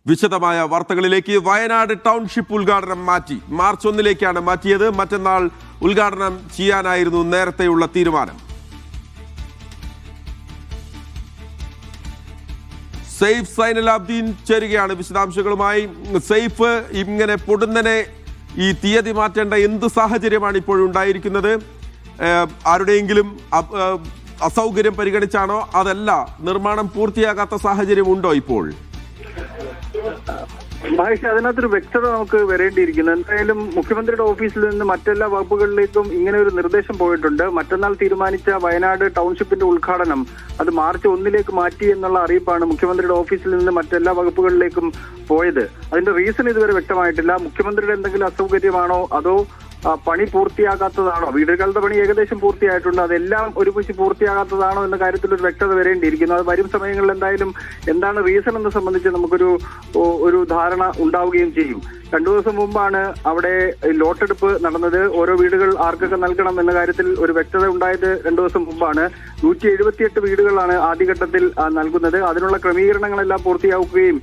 വിശദമായ വാർത്തകളിലേക്ക്. വയനാട് ടൗൺഷിപ്പ് ഉദ്ഘാടനം മാറ്റി. മാർച്ച് 1 മാറ്റിയത്. മറ്റന്നാൾ ഉദ്ഘാടനം ചെയ്യാനായിരുന്നു നേരത്തെയുള്ള തീരുമാനം. സെയ്ഫ് സൈനലാബ്ദീൻ ചേരുകയാണ് വിശദാംശങ്ങളുമായി. സെയ്ഫ്, ഇങ്ങനെ പൊടുന്നനെ ഈ തീയതി മാറ്റേണ്ട എന്ത് സാഹചര്യമാണ് ഇപ്പോഴുണ്ടായിരിക്കുന്നത്? ആരുടെയെങ്കിലും അസൗകര്യം പരിഗണിച്ചാണോ, അതല്ല നിർമ്മാണം പൂർത്തിയാകാത്ത സാഹചര്യമുണ്ടോ ഇപ്പോൾ? മഹേഷ്, അതിനകത്തൊരു വ്യക്തത നമുക്ക് വരേണ്ടിയിരിക്കുന്നു. എന്തായാലും മുഖ്യമന്ത്രിയുടെ ഓഫീസിൽ നിന്ന് മറ്റെല്ലാ വകുപ്പുകളിലേക്കും ഇങ്ങനെ ഒരു നിർദ്ദേശം പോയിട്ടുണ്ട്. മറ്റന്നാൾ തീരുമാനിച്ച വയനാട് ടൗൺഷിപ്പിന്റെ ഉദ്ഘാടനം അത് മാർച്ച് 1 മാറ്റി എന്നുള്ള അറിയിപ്പാണ് മുഖ്യമന്ത്രിയുടെ ഓഫീസിൽ നിന്ന് മറ്റെല്ലാ വകുപ്പുകളിലേക്കും പോയത്. അതിന്റെ റീസൺ ഇതുവരെ വ്യക്തമായിട്ടില്ല. മുഖ്യമന്ത്രിയുടെ എന്തെങ്കിലും അസൗകര്യമാണോ, അതോ പണി പൂർത്തിയാകാത്തതാണോ? വീടുകളുടെ പണി ഏകദേശം പൂർത്തിയായിട്ടുണ്ട്, അതെല്ലാം ഒരുമിച്ച് പൂർത്തിയാകാത്തതാണോ എന്ന കാര്യത്തിൽ ഒരു വ്യക്തത വരേണ്ടിയിരിക്കുന്നു. അത് വരും സമയങ്ങളിൽ എന്തായാലും എന്താണ് റീസൺ എന്ന് സംബന്ധിച്ച് നമുക്കൊരു ധാരണ ഉണ്ടാവുകയും ചെയ്യും. 2 ദിവസം മുമ്പാണ് അവിടെ ലോട്ടെടുപ്പ് നടന്നത്. ഓരോ വീടുകൾ ആർക്കൊക്കെ നൽകണം എന്ന കാര്യത്തിൽ ഒരു വ്യക്തത ഉണ്ടായത് 2 ദിവസം മുമ്പാണ്. 178 വീടുകളാണ് ആദ്യഘട്ടത്തിൽ നൽകുന്നത്. അതിനുള്ള ക്രമീകരണങ്ങളെല്ലാം പൂർത്തിയാക്കുകയും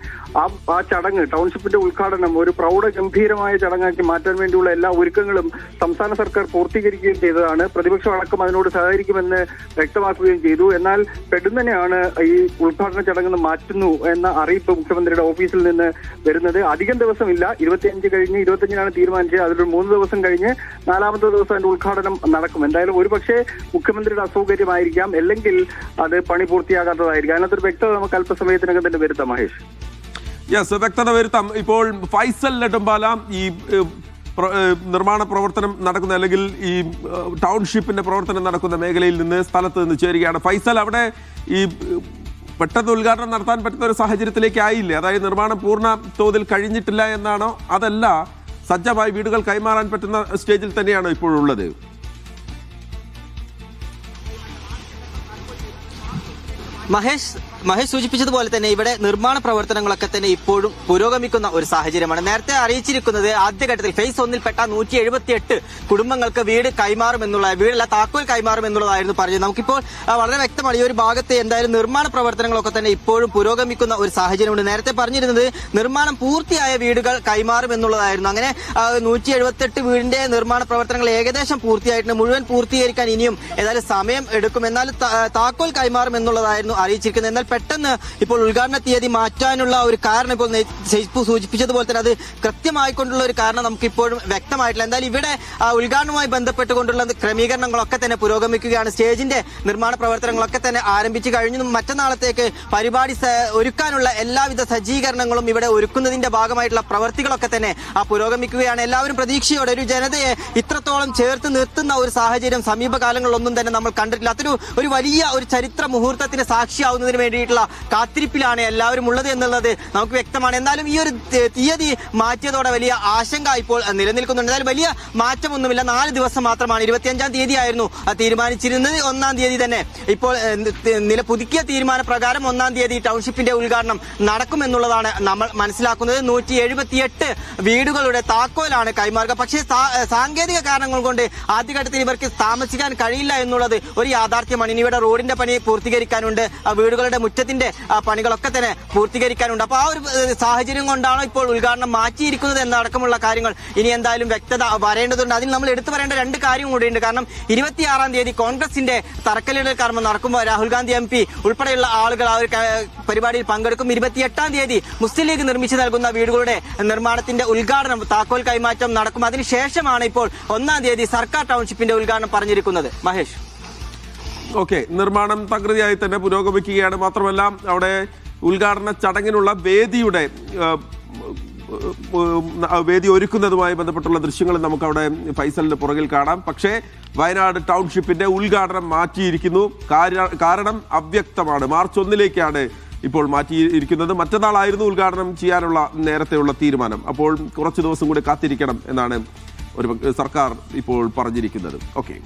ആ ചടങ്ങ്, ടൗൺഷിപ്പിന്റെ ഉദ്ഘാടനം ഒരു പ്രൗഢഗംഭീരമായ ചടങ്ങാക്കി മാറ്റാൻ വേണ്ടിയുള്ള എല്ലാ ഒരുക്കങ്ങളും സംസ്ഥാന സർക്കാർ പൂർത്തീകരിക്കുകയും ചെയ്തതാണ്. പ്രതിപക്ഷം അടക്കം അതിനോട് സഹകരിക്കുമെന്ന് വ്യക്തമാക്കുകയും ചെയ്തു. എന്നാൽ പെടുന്നനെയാണ് ഈ ഉദ്ഘാടന ചടങ്ങ് മാറ്റുന്നു എന്ന അറിയിപ്പ് മുഖ്യമന്ത്രിയുടെ ഓഫീസിൽ നിന്ന് വരുന്നത്. അധികം ദിവസമില്ല, 25 കഴിഞ്ഞ് 25-നാണ് തീരുമാനിച്ചത്. അതിലൊരു 3 ദിവസം കഴിഞ്ഞ് 4ാമത്തെ ദിവസം അതിന്റെ ഉദ്ഘാടനം നടക്കും. എന്തായാലും ഒരുപക്ഷെ മുഖ്യമന്ത്രിയുടെ അസൗകര്യമായിരിക്കാം, അല്ലെങ്കിൽ അത് പണി പൂർത്തിയാകാത്തതായിരിക്കും. അതിനകത്തൊരു വ്യക്തത നമുക്ക് അല്പസമയത്തിനകം തന്നെ വരുത്താം. മഹേഷ്, യെസ്, വ്യക്തത വരുത്താം. ഇപ്പോൾ ഫൈസൽ നെടുമ്പാല ഈ നിർമ്മാണ പ്രവർത്തനം നടക്കുന്ന, അല്ലെങ്കിൽ ഈ ടൗൺഷിപ്പിന്റെ പ്രവർത്തനം നടക്കുന്ന മേഖലയിൽ നിന്ന്, സ്ഥലത്ത് നിന്ന് ചേരുകയാണ്. ഫൈസൽ, അവിടെ ഈ പെട്ടെന്ന് ഉദ്ഘാടനം നടത്താൻ പറ്റുന്ന ഒരു സാഹചര്യത്തിലേക്ക് ആയില്ലേ? അതായത് നിർമ്മാണം പൂർണ്ണ തോതിൽ കഴിഞ്ഞിട്ടില്ല എന്നാണോ, അതല്ല സജ്ജമായി വീടുകൾ കൈമാറാൻ പറ്റുന്ന സ്റ്റേജിൽ തന്നെയാണോ ഇപ്പോഴുള്ളത്? മഹേഷ് സൂചിപ്പിച്ചതുപോലെ തന്നെ ഇവിടെ നിർമ്മാണ പ്രവർത്തനങ്ങളൊക്കെ തന്നെ ഇപ്പോഴും പുരോഗമിക്കുന്ന ഒരു സാഹചര്യമാണ്. നേരത്തെ അറിയിച്ചിരിക്കുന്നത് ആദ്യഘട്ടത്തിൽ ഫേസ് 1 പെട്ട 178 കുടുംബങ്ങൾക്ക് വീട് കൈമാറുമെന്നുള്ള, വീടല്ല താക്കോൽ കൈമാറുമെന്നുള്ളതായിരുന്നു പറഞ്ഞത്. നമുക്കിപ്പോൾ വളരെ വ്യക്തമാണ്, ഈ ഒരു ഭാഗത്ത് എന്തായാലും നിർമ്മാണ പ്രവർത്തനങ്ങളൊക്കെ തന്നെ ഇപ്പോഴും പുരോഗമിക്കുന്ന ഒരു സാഹചര്യമുണ്ട്. നേരത്തെ പറഞ്ഞിരുന്നത് നിർമ്മാണം പൂർത്തിയായ വീടുകൾ കൈമാറുമെന്നുള്ളതായിരുന്നു. അങ്ങനെ 178 വീടിന്റെ നിർമ്മാണ പ്രവർത്തനങ്ങൾ ഏകദേശം പൂർത്തിയായിട്ടുണ്ട്. മുഴുവൻ പൂർത്തീകരിക്കാൻ ഇനിയും ഏതായാലും സമയം എടുക്കും. എന്നാൽ താക്കോൽ കൈമാറുമെന്നുള്ളതായിരുന്നു അറിയിച്ചിരിക്കുന്നത്. എന്നാൽ പെട്ടെന്ന് ഇപ്പോൾ ഉദ്ഘാടന തീയതി മാറ്റാനുള്ള ഒരു കാരണം, ഇപ്പോൾ സൂചിപ്പിച്ചതുപോലെ തന്നെ അത് കൃത്യമായിക്കൊണ്ടുള്ള ഒരു കാരണം നമുക്ക് ഇപ്പോഴും വ്യക്തമായിട്ടില്ല. എന്തായാലും ഇവിടെ ഉദ്ഘാടനവുമായി ബന്ധപ്പെട്ടുകൊണ്ടുള്ള ക്രമീകരണങ്ങളൊക്കെ തന്നെ പുരോഗമിക്കുകയാണ്. സ്റ്റേജിന്റെ നിർമ്മാണ പ്രവർത്തനങ്ങളൊക്കെ തന്നെ ആരംഭിച്ചു കഴിഞ്ഞു. മറ്റന്നാളത്തേക്ക് പരിപാടി ഒരുക്കാനുള്ള എല്ലാവിധ സജ്ജീകരണങ്ങളും ഇവിടെ ഒരുക്കുന്നതിന്റെ ഭാഗമായിട്ടുള്ള പ്രവർത്തികളൊക്കെ തന്നെ പുരോഗമിക്കുകയാണ്. എല്ലാവരും പ്രതീക്ഷയോടെ ഒരു ജനതയെ ഇത്രത്തോളം ചേർത്ത് നിർത്തുന്ന ഒരു സാഹചര്യം സമീപകാലങ്ങളിലൊന്നും തന്നെ നമ്മൾ കണ്ടിട്ടില്ല. ഒരു വലിയ ഒരു ചരിത്ര മുഹൂർത്തത്തിന് സാക്ഷിയാവുന്നതിന് വേണ്ടിയിട്ടുള്ള കാത്തിരിപ്പിലാണ് എല്ലാവരും ഉള്ളത് എന്നുള്ളത് നമുക്ക് വ്യക്തമാണ്. എന്നാലും ഈ ഒരു തീയതി മാറ്റിയതോടെ വലിയ ആശങ്ക ഇപ്പോൾ നിലനിൽക്കുന്നുണ്ട്. എന്നാലും വലിയ മാറ്റമൊന്നുമില്ല. 4 ദിവസം മാത്രമാണ്. 25-ാം തീയതിയായിരുന്നു തീരുമാനിച്ചിരുന്നത്. 1-ാം തീയതി തന്നെ ഇപ്പോൾ പുതുക്കിയ തീരുമാന പ്രകാരം 1-ാം തീയതി ടൗൺഷിപ്പിന്റെ ഉദ്ഘാടനം നടക്കുമെന്നുള്ളതാണ് നമ്മൾ മനസ്സിലാക്കുന്നത്. 178 വീടുകളുടെ താക്കോലാണ് കൈമാറുക. പക്ഷേ സാങ്കേതിക കാരണങ്ങൾ കൊണ്ട് ആദ്യഘട്ടത്തിൽ ഇവർക്ക് താമസിക്കാൻ കഴിയില്ല എന്നുള്ളത് ഒരു യാഥാർത്ഥ്യമാണ്. ഇനി ഇവിടെ റോഡിന്റെ പണി പൂർത്തീകരിക്കാനുണ്ട്, വീടുകളുടെ മുറ്റത്തിന്റെ പണികളൊക്കെ തന്നെ പൂർത്തീകരിക്കാനുണ്ട്. അപ്പോൾ ആ ഒരു സാഹചര്യം കൊണ്ടാണ് ഇപ്പോൾ ഉദ്ഘാടനം മാറ്റിയിരിക്കുന്നത് എന്നടക്കമുള്ള കാര്യങ്ങൾ ഇനി എന്തായാലും വ്യക്തത വരേണ്ടതുണ്ട്. അതിൽ നമ്മൾ എടുത്തു പറയേണ്ട 2 കാര്യം കൂടിയുണ്ട്. കാരണം 26-ാം തീയതി കോൺഗ്രസിന്റെ തറക്കല്ലിടൽ കർമ്മം നടക്കുമ്പോൾ രാഹുൽ ഗാന്ധി MP ഉൾപ്പെടെയുള്ള ആളുകൾ ആ ഒരു പരിപാടിയിൽ പങ്കെടുക്കും. 28-ാം തീയതി മുസ്ലിം ലീഗ് നിർമ്മിച്ചു നൽകുന്ന വീടുകളുടെ നിർമ്മാണത്തിന്റെ ഉദ്ഘാടനം, താക്കോൽ കൈമാറ്റം നടക്കും. അതിനുശേഷമാണ് ഇപ്പോൾ 1-ാം തീയതി സർക്കാർ ടൗൺഷിപ്പിന്റെ ഉദ്ഘാടനം പറഞ്ഞിരിക്കുന്നത്. മഹേഷ്, ഓക്കെ, നിർമ്മാണം തകൃതിയായി തന്നെ പുരോഗമിക്കുകയാണ്. മാത്രമല്ല അവിടെ ഉദ്ഘാടന ചടങ്ങിനുള്ള വേദി ഒരുക്കുന്നതുമായി ബന്ധപ്പെട്ടുള്ള ദൃശ്യങ്ങൾ നമുക്ക് അവിടെ ഫൈസലിന്റെ പുറകിൽ കാണാം. പക്ഷേ വയനാട് ടൗൺഷിപ്പിന്റെ ഉദ്ഘാടനം മാറ്റിയിരിക്കുന്നു. കാരണം അവ്യക്തമാണ്. മാർച്ച് 1 ഇപ്പോൾ മാറ്റിയിരിക്കുന്നത്. മറ്റന്നാളായിരുന്നു ഉദ്ഘാടനം ചെയ്യാനുള്ള നേരത്തെയുള്ള തീരുമാനം. അപ്പോൾ കുറച്ച് ദിവസം കൂടി കാത്തിരിക്കണം എന്നാണ് സർക്കാർ ഇപ്പോൾ പറഞ്ഞിരിക്കുന്നത്. ഓക്കെ.